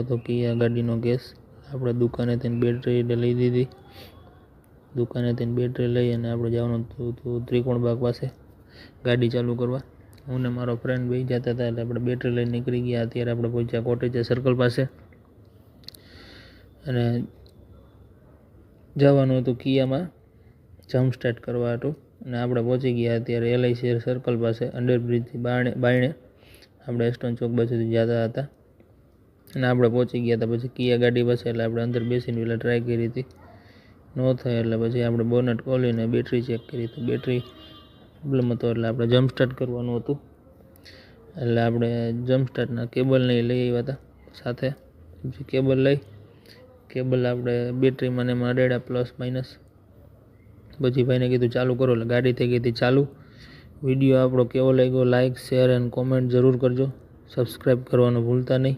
તો કિયા ગાડીનો કેસ આપણે દુકાનેથી બેટરી લઈ દીધી. દુકાનેથી બેટરી લઈ અને આપણે જવાનું હતું ત્રિકોણબાગ પાસે ગાડી ચાલુ કરવા. હું ને મારો ફ્રેન્ડ બે જતા હતા એટલે આપણે બેટરી લઈને નીકળી ગયા. અત્યારે આપણે પહોંચ્યા કોટેજ સર્કલ પાસે અને જવાનું હતું કિયામાં જમ્પ સ્ટાર્ટ કરવા હતું. અને આપણે પહોંચી ગયા અત્યારે LIC સર્કલ પાસે અંડરબ્રિજથી બાયણે આપણે એસ્ટોન ચોક બાજુથી જતા હતા અને આપણે પહોંચી ગયા હતા. પછી કિયા ગાડી પાસે એટલે આપણે અંદર બેસીને પહેલાં ટ્રાય કરી હતી, ન થાય એટલે પછી આપણે બોનેટ ખોલીને બેટરી ચેક કરી તો બેટરી પ્રોબ્લેમ હતો એટલે આપણે જમ્પ સ્ટાર્ટ કરવાનું હતું. એટલે આપણે જમ્પ સ્ટાર્ટના કેબલ નહીં લઈ આવ્યા હતા સાથે. પછી કેબલ આપણે બેટરીમાં ને એમાં અડાડ્યા પ્લસ માઇનસ. પછી ભાઈને કીધું ચાલુ કરો એટલે ગાડી થઈ ગઈ હતી ચાલુ. વિડીયો આપણો કેવો લાગ્યો લાઇક શેર એન્ડ કોમેન્ટ જરૂર કરજો. સબસ્ક્રાઈબ કરવાનું ભૂલતા નહીં.